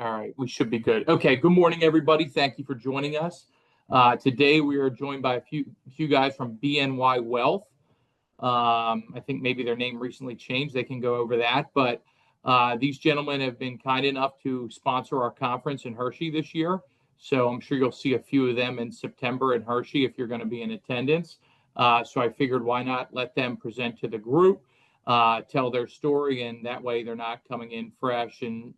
All right, we should be good. Okay, good morning, everybody. Thank you for joining us. Today we are joined by a few guys from BNY Wealth. I think maybe their name recently changed. They can go over that. But these gentlemen have been kind enough to sponsor our conference in Hershey this year. So I'm sure you'll see a few of them in September in Hershey if you're going to be in attendance. So I figured why not let them present to the group, tell their story, and that way they're not coming in fresh and,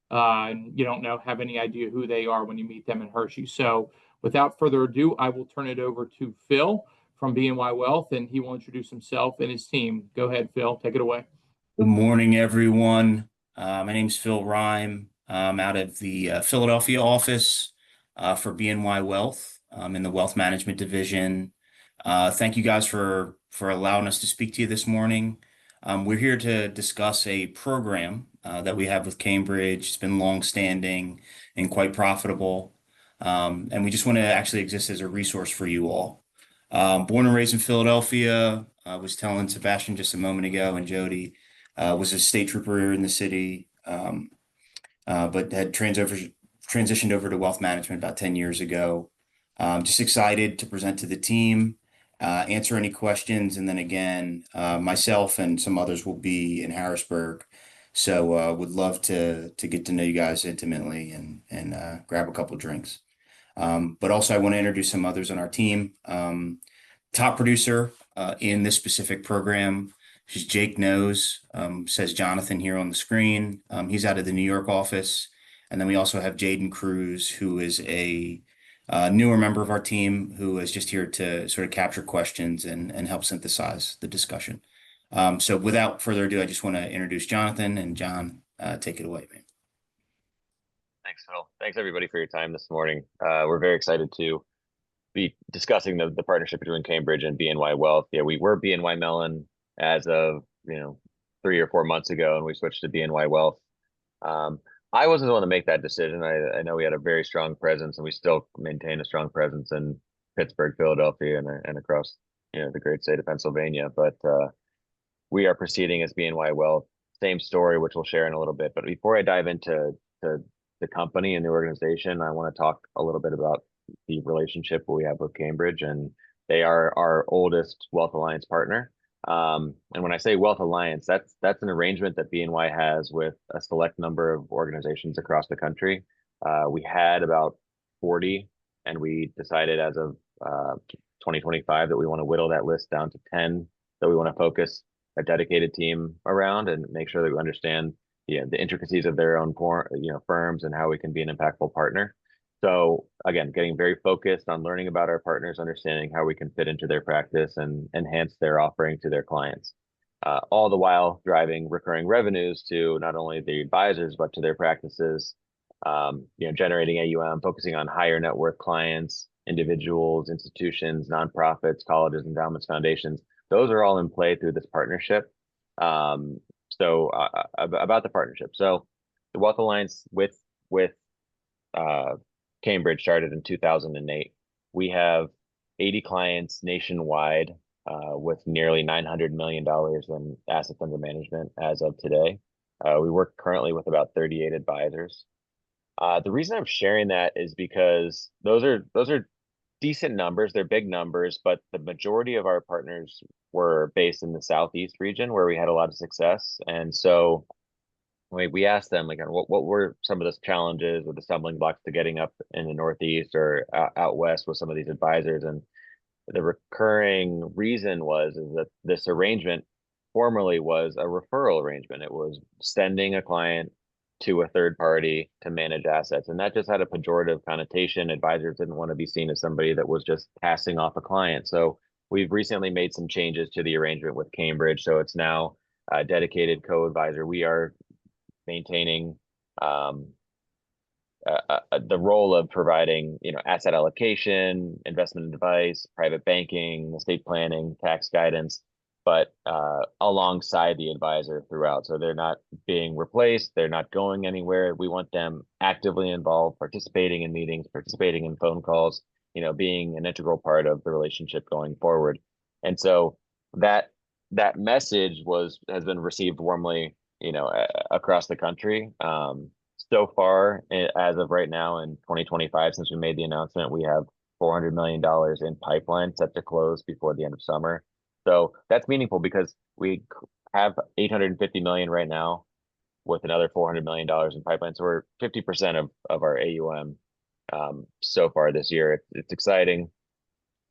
and you don't have any idea who they are when you meet them in Hershey. So without further ado, I will turn it over to Phil from BNY Wealth, and he will introduce himself and his team. Go ahead, Phil. Take it away. Good morning, everyone. My name's Phil Rhyme. I'm out of the Philadelphia office for BNY Wealth in the Wealth Management Division. Thank you guys for allowing us to speak to you this morning. We're here to discuss a program that we have with Cambridge. It's been long-standing and quite profitable. And we just want to actually exist as a resource for you all. Born and raised in Philadelphia, I was telling Sebastian just a moment ago, and Jody, was a state trooper in the city, but had transitioned over to wealth management about 10 years ago. Just excited to present to the team, answer any questions, and then again, myself and some others will be in Harrisburg. So would love to get to know you guys intimately and grab a couple drinks. But also I want to introduce some others on our team. Top producer in this specific program is Jake Knows, says Jonathan here on the screen. He's out of the New York office. And then we also have Jaden Cruz, who is a newer member of our team who is just here to sort of capture questions and help synthesize the discussion. So without further ado, I just want to introduce Jonathan, and John, take it away, man. Thanks, Phil. Thanks, everybody, for your time this morning. We're very excited to be discussing the partnership between Cambridge and BNY Wealth. Yeah, we were BNY Mellon as of 3 or 4 months ago, and we switched to BNY Wealth. I wasn't the one to make that decision. I know we had a very strong presence, and we still maintain a strong presence in Pittsburgh, Philadelphia, and across the great state of Pennsylvania. But we are proceeding as BNY Wealth. Same story, which we'll share in a little bit. But before I dive into the company and the organization, I want to talk a little bit about the relationship we have with Cambridge, and they are our oldest Wealth Alliance partner. And when I say Wealth Alliance, that's an arrangement that BNY has with a select number of organizations across the country. We had about 40, and we decided as of 2025 that we want to whittle that list down to 10, that we want to focus a dedicated team around and make sure that we understand the intricacies of their own firms and how we can be an impactful partner. So again, getting very focused on learning about our partners, understanding how we can fit into their practice and enhance their offering to their clients. All the while driving recurring revenues to not only the advisors, but to their practices, generating AUM, focusing on higher net worth clients, individuals, institutions, nonprofits, colleges, endowments, foundations. Those are all in play through this partnership. So about the partnership. So the Wealth Alliance with Cambridge started in 2008. We have 80 clients nationwide with nearly $900 million in assets under management as of today. We work currently with about 38 advisors. The reason I'm sharing that is because those are decent numbers. They're big numbers, but the majority of our partners were based in the Southeast region where we had a lot of success. And so we asked them, like, what were some of the challenges or the stumbling blocks to getting up in the Northeast or out West with some of these advisors. And the recurring reason is that this arrangement formerly was a referral arrangement. It was sending a client to a third party to manage assets. And that just had a pejorative connotation. Advisors didn't want to be seen as somebody that was just passing off a client. So we've recently made some changes to the arrangement with Cambridge. So it's now a dedicated co-advisor. We are maintaining the role of providing, asset allocation, investment advice, private banking, estate planning, tax guidance, but alongside the advisor throughout. So they're not being replaced. They're not going anywhere. We want them actively involved, participating in meetings, participating in phone calls, being an integral part of the relationship going forward. And so that message has been received warmly, across the country. So far, as of right now in 2025, since we made the announcement, we have $400 million in pipeline set to close before the end of summer. So that's meaningful because we have 850 million right now with another $400 million in pipeline. So we're 50% of our AUM so far this year. It's exciting.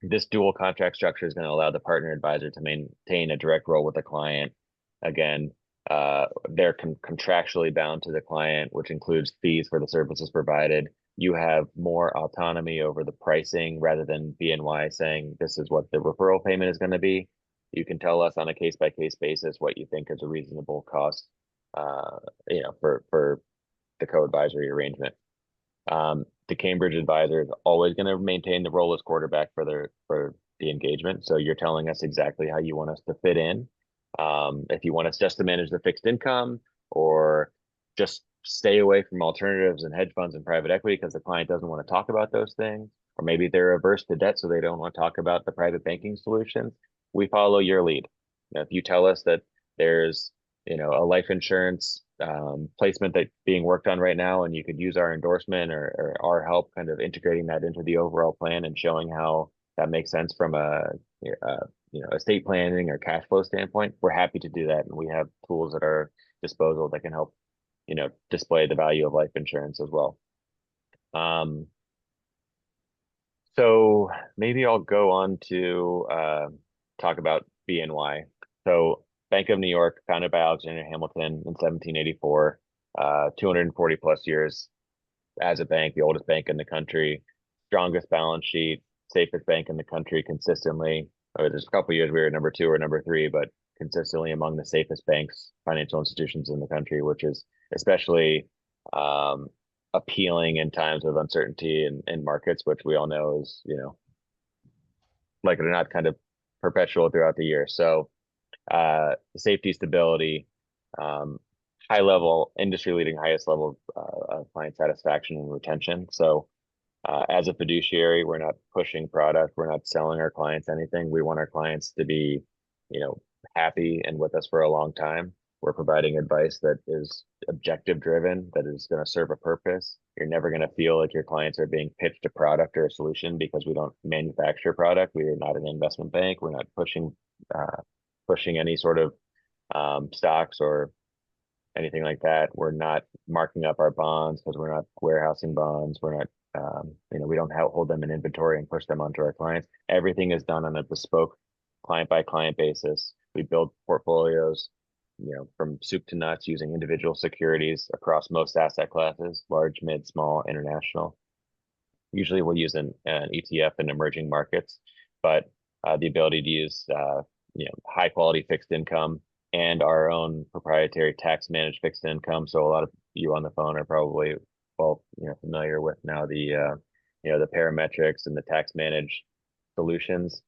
This dual contract structure is going to allow the partner advisor to maintain a direct role with the client. Again, they're contractually bound to the client, which includes fees for the services provided. You have more autonomy over the pricing rather than BNY saying this is what the referral payment is going to be. You can tell us on a case-by-case basis what you think is a reasonable cost, for the co-advisory arrangement. The Cambridge advisor is always going to maintain the role as quarterback for the engagement. So you're telling us exactly how you want us to fit in. If you want us just to manage the fixed income or just stay away from alternatives and hedge funds and private equity because the client doesn't want to talk about those things, or maybe they're averse to debt so they don't want to talk about the private banking solutions, we follow your lead. If you tell us that there's a life insurance placement that's being worked on right now, and you could use our endorsement or our help kind of integrating that into the overall plan and showing how that makes sense from a estate planning or cash flow standpoint, we're happy to do that. And we have tools at our disposal that can help, display the value of life insurance as well. So maybe I'll go on to talk about BNY. So Bank of New York, founded by Alexander Hamilton in 1784, 240 plus years as a bank, the oldest bank in the country, strongest balance sheet, safest bank in the country consistently. There's a couple of years we were number 2 or number 3, but consistently among the safest banks, financial institutions in the country, which is especially appealing in times of uncertainty in markets, which we all know is, like it or not, kind of perpetual throughout the year. So safety, stability, high level, industry leading, highest level of client satisfaction and retention. So as a fiduciary, we're not pushing product. We're not selling our clients anything. We want our clients to be, happy and with us for a long time. We're providing advice that is objective driven, that is going to serve a purpose. You're never going to feel like your clients are being pitched a product or a solution because we don't manufacture product. We are not an investment bank. We're not pushing any sort of stocks or anything like that. We're not marking up our bonds because we're not warehousing bonds. We're not, we don't hold them in inventory and push them onto our clients. Everything is done on a bespoke client by client basis. We build portfolios, from soup to nuts using individual securities across most asset classes, large, mid, small, international. Usually we'll use an ETF in emerging markets, but the ability to use, high quality fixed income and our own proprietary tax managed fixed income. So a lot of you on the phone are probably familiar with now the parametrics and the tax managed solutions.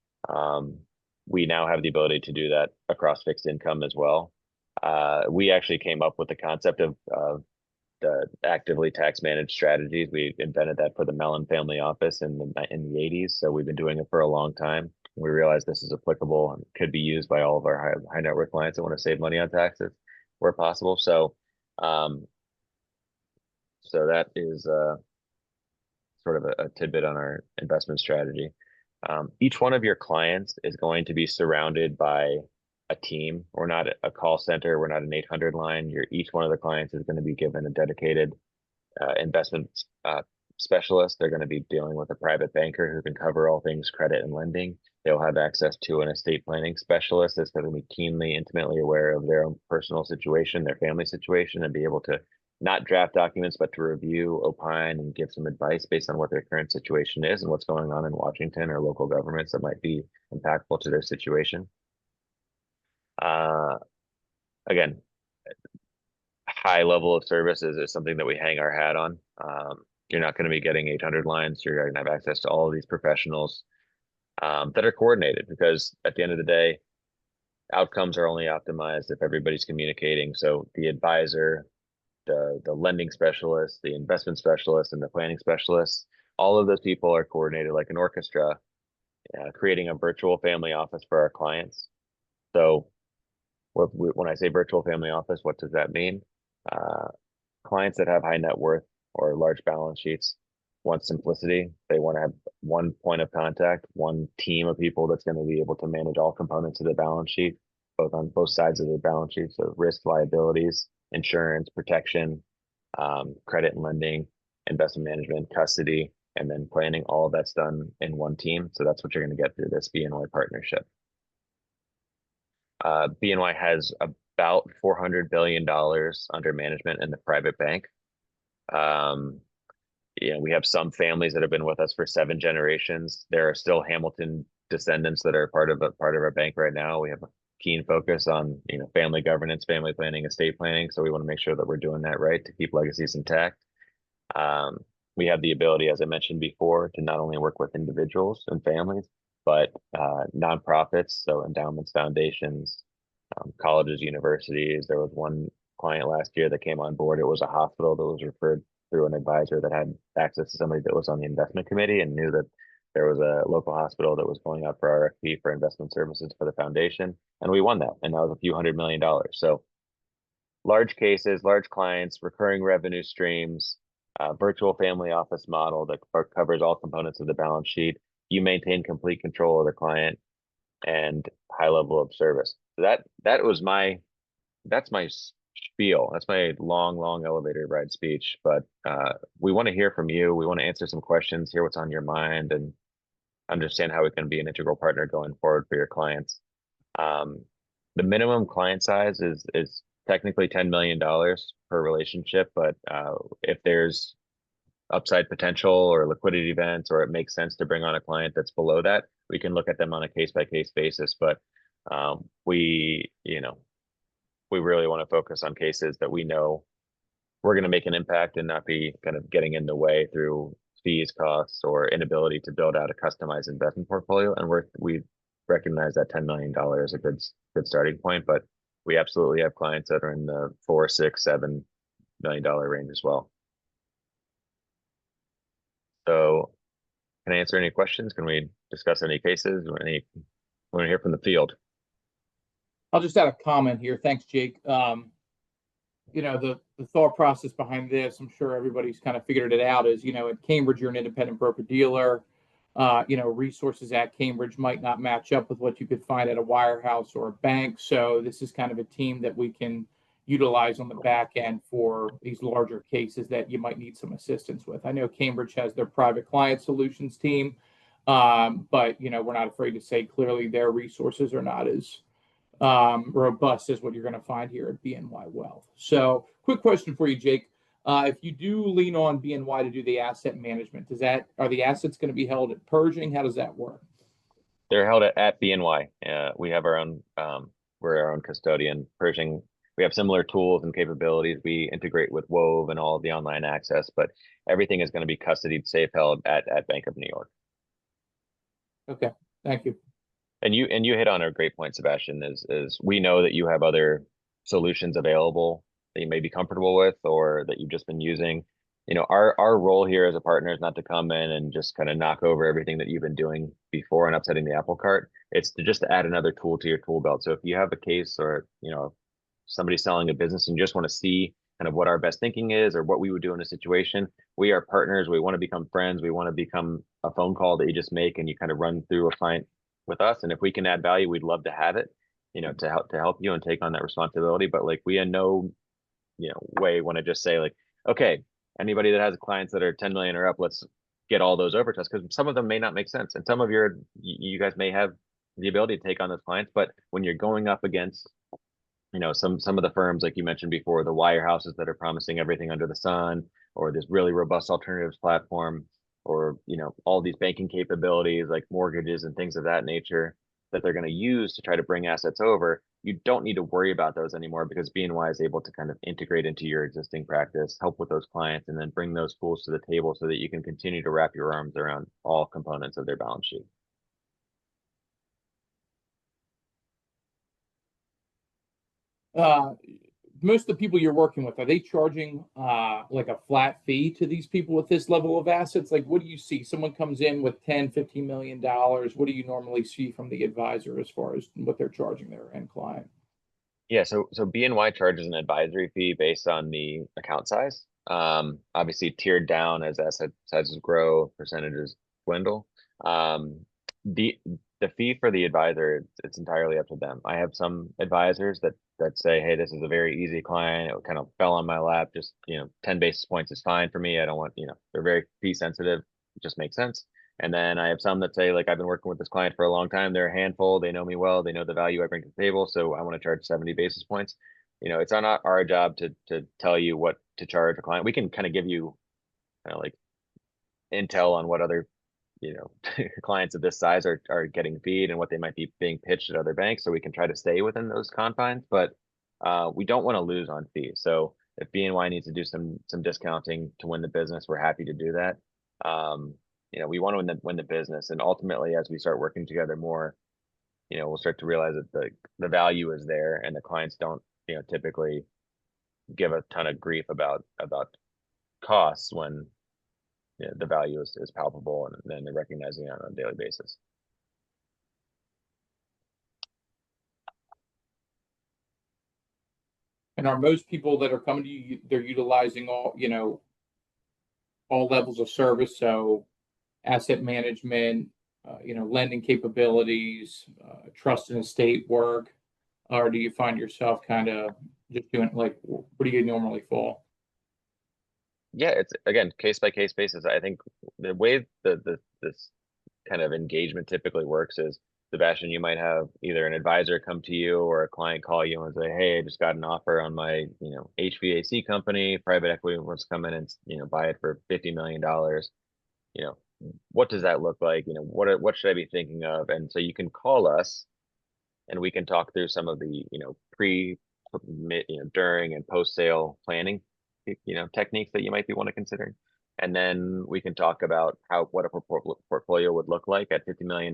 We now have the ability to do that across fixed income as well. We actually came up with the concept of the actively tax managed strategies. We invented that for the Mellon family office in the 80s. So we've been doing it for a long time. We realized this is applicable and could be used by all of our high net worth clients that want to save money on taxes where possible. So, so that is sort of a tidbit on our investment strategy. Each one of your clients is going to be surrounded by a team. We're not a call center. We're not an 800 line. Each one of the clients is going to be given a dedicated investment specialist. They're going to be dealing with a private banker who can cover all things credit and lending. They'll have access to an estate planning specialist that's going to be keenly, intimately aware of their own personal situation, their family situation, and be able to not draft documents, but to review, opine, and give some advice based on what their current situation is and what's going on in Washington or local governments that might be impactful to their situation. Again, high level of services is something that we hang our hat on. You're not going to be getting 800 lines. You're going to have access to all of these professionals that are coordinated, because at the end of the day, outcomes are only optimized if everybody's communicating. So the advisor, the lending specialist, the investment specialist, and the planning specialist, all of those people are coordinated like an orchestra, creating a virtual family office for our clients. So when I say virtual family office, what does that mean? clients that have high net worth or large balance sheets want simplicity. They want to have one point of contact, one team of people that's going to be able to manage all components of their balance sheet, both on both sides of their balance sheet. So risk, liabilities, insurance, protection, credit and lending, investment management, custody, and then planning. All of that's done in one team. So that's what you're going to get through this BNY partnership. BNY has about $400 billion under management in the private bank. We have some families that have been with us for 7 generations. There are still Hamilton descendants that are part of our bank right now. We have a keen focus on family governance, family planning, estate planning. So we want to make sure that we're doing that right to keep legacies intact. We have the ability, as I mentioned before, to not only work with individuals and families, but nonprofits, so endowments, foundations, colleges, universities. There was one client last year that came on board. It was a hospital that was referred through an advisor that had access to somebody that was on the investment committee and knew that there was a local hospital that was going out for RFP for investment services for the foundation. And we won that. And that was a few $100 million. So large cases, large clients, recurring revenue streams, virtual family office model that covers all components of the balance sheet. You maintain complete control of the client and high level of service. So that's my spiel. That's my long elevator ride speech. But we want to hear from you. We want to answer some questions, hear what's on your mind, and understand how we can be an integral partner going forward for your clients. The minimum client size is technically $10 million per relationship, but if there's upside potential or liquidity events, or it makes sense to bring on a client that's below that, we can look at them on a case-by-case basis. But we really want to focus on cases that we know we're going to make an impact and not be kind of getting in the way through fees, costs, or inability to build out a customized investment portfolio. And we recognize that $10 million is a good starting point, but we absolutely have clients that are in the $4, $6, $7 million range as well. So can I answer any questions? Can we discuss any cases or want to hear from the field? I'll just add a comment here. Thanks, Jake. The thought process behind this, I'm sure everybody's kind of figured it out, is, at Cambridge, you're an independent broker-dealer. Resources at Cambridge might not match up with what you could find at a wirehouse or a bank. So this is kind of a team that we can utilize on the back end for these larger cases that you might need some assistance with. I know Cambridge has their private client solutions team, but we're not afraid to say clearly their resources are not as robust as what you're going to find here at BNY Wealth. So quick question for you, Jake. If you do lean on BNY to do the asset management, are the assets going to be held at Pershing? How does that work? They're held at BNY. We have our own, we're our own custodian. Pershing, we have similar tools and capabilities. We integrate with Wove and all of the online access, but everything is going to be custodied, safe held at Bank of New York. Okay, thank you. And you hit on a great point, Sebastian, is we know that you have other solutions available that you may be comfortable with or that you've just been using. Our role here as a partner is not to come in and just kind of knock over everything that you've been doing before and upsetting the apple cart. It's to just add another tool to your tool belt. So if you have a case or, somebody's selling a business and you just want to see kind of what our best thinking is or what we would do in a situation, we are partners. We want to become friends. We want to become a phone call that you just make and you kind of run through a client with us. And if we can add value, we'd love to have it, to help you and take on that responsibility. But we in no, way want to just say okay, anybody that has clients that are 10 million or up, let's get all those over to us, because some of them may not make sense. And some of you guys may have the ability to take on those clients, but when you're going up against, some of the firms, like you mentioned before, the wirehouses that are promising everything under the sun, or this really robust alternatives platform, or, all these banking capabilities like mortgages and things of that nature that they're going to use to try to bring assets over, you don't need to worry about those anymore, because BNY is able to kind of integrate into your existing practice, help with those clients, and then bring those tools to the table so that you can continue to wrap your arms around all components of their balance sheet. Most of the people you're working with, are they charging like a flat fee to these people with this level of assets? Like, what do you see? Someone comes in with $10-15 million. What do you normally see from the advisor as far as what they're charging their end client? Yeah, so BNY charges an advisory fee based on the account size. Obviously tiered down as asset sizes grow, percentages dwindle. Um, the the fee for the advisor, it's entirely up to them. I have some advisors that say, hey, this is a very easy client. It kind of fell on my lap. Just 10 basis points is fine for me. I don't want, they're very fee sensitive. It just makes sense. And then I have some that say, like, I've been working with this client for a long time. They're a handful. They know me well. They know the value I bring to the table. So I want to charge 70 basis points. It's not our job to tell you what to charge a client. We can kind of give you kind of like intel on what other, clients of this size are getting feed and what they might be being pitched at other banks. So we can try to stay within those confines, but we don't want to lose on fees. So if BNY needs to do some discounting to win the business, we're happy to do that. We want to win the business, and ultimately, as we start working together more, we'll start to realize that the value is there, and the clients don't, typically give a ton of grief about costs when the value is palpable, and then they're recognizing it on a daily basis. And are most people that are coming to you, they're utilizing all levels of service? So asset management, lending capabilities, trust and estate work, or do you find yourself kind of just doing like, where do you normally fall? Yeah, it's again case by case basis. I think the way this kind of engagement typically works is, Sebastian, you might have either an advisor come to you or a client call you and say, hey, I just got an offer on my HVAC company. Private equity wants to come in and buy it for $50 million. What does that look like? What should I be thinking of? And so you can call us and we can talk through some of the pre, during and post sale planning techniques that you might be want to consider. And then we can talk about what a portfolio would look like at $50 million.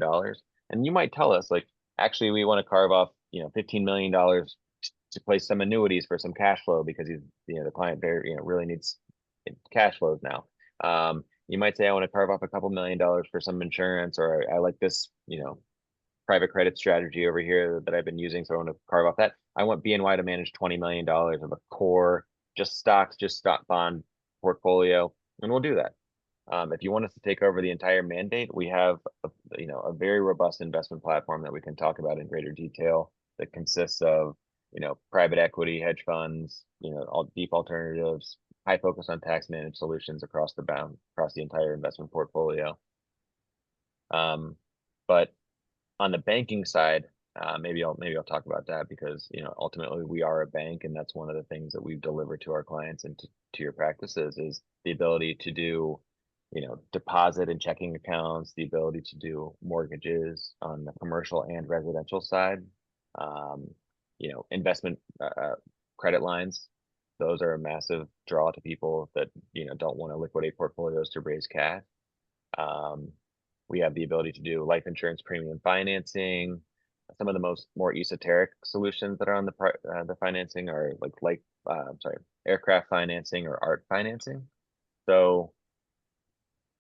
And you might tell us, like, actually we want to carve off $15 million to place some annuities for some cash flow, because he's the client very really needs cash flows now. You might say, I want to carve off a couple $1 million for some insurance, or I like this private credit strategy over here that I've been using, so I want to carve off that. I want BNY to manage $20 million of a core, just stock bond portfolio, and we'll do that. If you want us to take over the entire mandate, we have a very robust investment platform that we can talk about in greater detail, that consists of private equity, hedge funds, all deep alternatives, high focus on tax managed solutions across the entire investment portfolio. But on the banking side, maybe I'll talk about that, because ultimately we are a bank, and that's one of the things that we deliver to our clients and to your practices, is the ability to do deposit and checking accounts, the ability to do mortgages on the commercial and residential side, investment credit lines. Those are a massive draw to people that don't want to liquidate portfolios to raise cash. We have the ability to do life insurance premium financing. Some of the more esoteric solutions that are on the financing are aircraft financing or art financing. So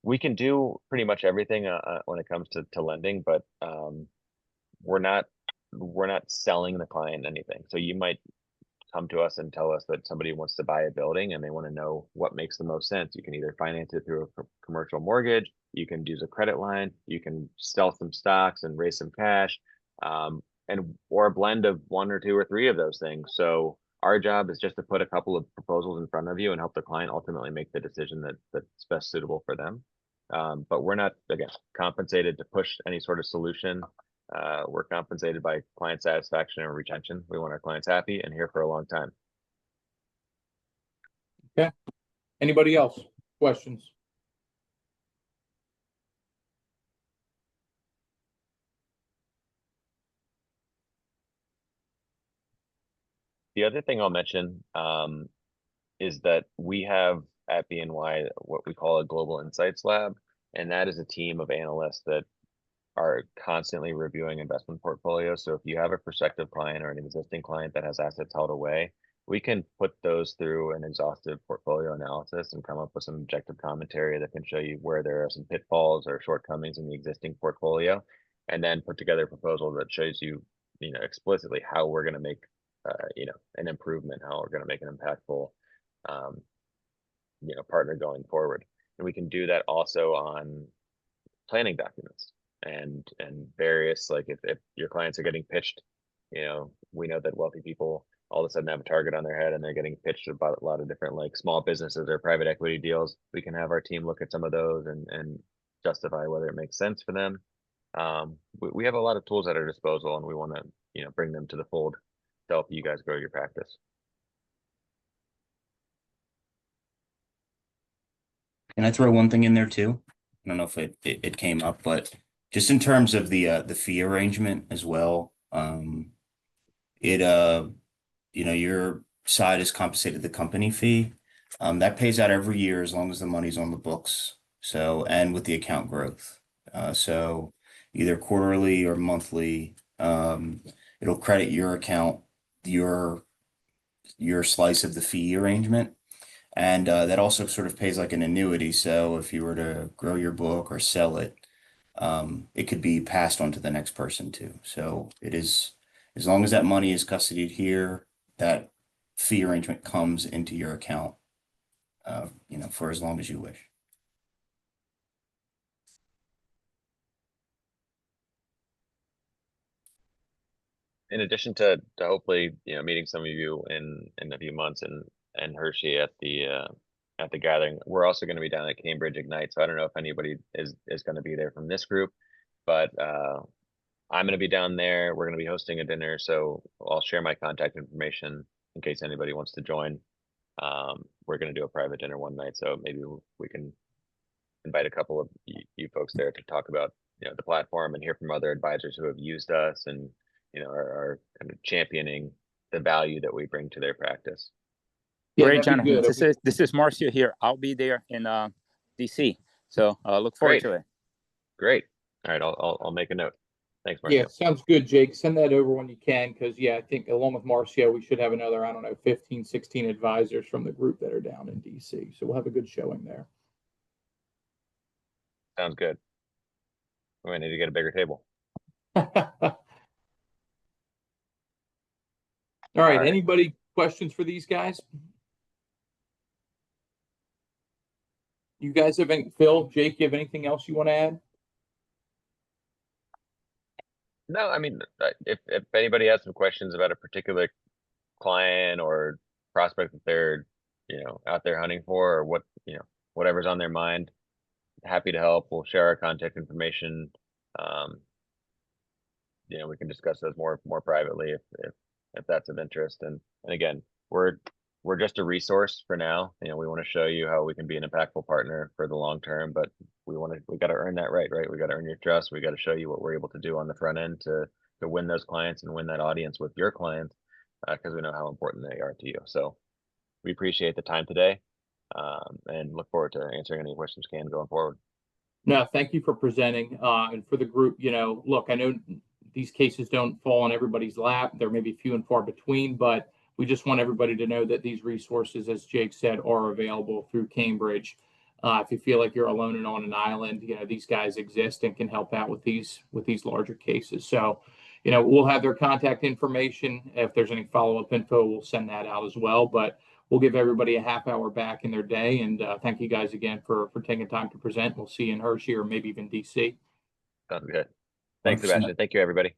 we can do pretty much everything when it comes to lending, but we're not selling the client anything. So you might come to us and tell us that somebody wants to buy a building and they want to know what makes the most sense. You can either finance it through a commercial mortgage, you can use a credit line, you can sell some stocks and raise some cash, or a blend of one or two or three of those things. So our job is just to put a couple of proposals in front of you and help the client ultimately make the decision that's best suitable for them. But we're not, again, compensated to push any sort of solution. We're compensated by client satisfaction and retention. We want our clients happy and here for a long time. Okay. Anybody else? Questions? The other thing I'll mention is that we have at BNY what we call a Global Insights Lab, and that is a team of analysts that are constantly reviewing investment portfolios. So if you have a prospective client or an existing client that has assets held away, we can put those through an exhaustive portfolio analysis and come up with some objective commentary that can show you where there are some pitfalls or shortcomings in the existing portfolio, and then put together a proposal that shows you, explicitly how we're going to make an improvement, how we're going to make an impactful, partner going forward. And we can do that also on planning documents and various, like if your clients are getting pitched, we know that wealthy people all of a sudden have a target on their head and they're getting pitched about a lot of different like small businesses or private equity deals. We can have our team look at some of those and justify whether it makes sense for them. We have a lot of tools at our disposal, and we want to bring them to the fold to help you guys grow your practice. Can I throw one thing in there too? I don't know if it came up, but just in terms of the fee arrangement as well, your side is compensated the company fee. That pays out every year as long as the money's on the books. So, and with the account growth. So either quarterly or monthly, it'll credit your account, your slice of the fee arrangement. And that also sort of pays like an annuity. So if you were to grow your book or sell it, it could be passed on to the next person too. So it is, as long as that money is custodied here, that fee arrangement comes into your account, for as long as you wish. In addition to hopefully meeting some of you in a few months and Hershey at the gathering, we're also going to be down at Cambridge Ignite. So I don't know if anybody is going to be there from this group, but I'm going to be down there. We're going to be hosting a dinner, so I'll share my contact information in case anybody wants to join. We're going to do a private dinner one night, so maybe we can invite a couple of you folks there to talk about the platform and hear from other advisors who have used us and are kind of championing the value that we bring to their practice. Yeah, Great, that'd be Jonathan. good. This is Marcio here. I'll be there in DC, so look forward to it. Great. All right, I'll make a note. Thanks, Marcio. Yeah, sounds good, Jake. Send that over when you can, because I think along with Marcio, we should have another, 15, 16 advisors from the group that are down in DC. So we'll have a good showing there. Sounds good. We might need to get a bigger table. All right. Anybody questions for these guys? You guys have any, Phil, Jake, you have anything else you want to add? No, I mean, if anybody has some questions about a particular client or prospect that they're, out there hunting for, or whatever's on their mind, happy to help. We'll share our contact information. We can discuss those more privately if that's of interest. And again, we're just a resource for now. We want to show you how we can be an impactful partner for the long term, but we got to earn that right? We got to earn your trust. We got to show you what we're able to do on the front end to win those clients and win that audience with your clients, because we know how important they are to you. So we appreciate the time today, and look forward to answering any questions we can going forward. No, thank you for presenting. And for the group, look, I know these cases don't fall on everybody's lap. There may be few and far between, but we just want everybody to know that these resources, as Jake said, are available through Cambridge. If you feel like you're alone and on an island, these guys exist and can help out with these larger cases. So, we'll have their contact information. If there's any follow-up info, we'll send that out as well. But we'll give everybody a half hour back in their day. And thank you guys again for taking time to present. We'll see you in Hershey or maybe even DC. Sounds good. Thanks, Sebastian. Thank you, everybody.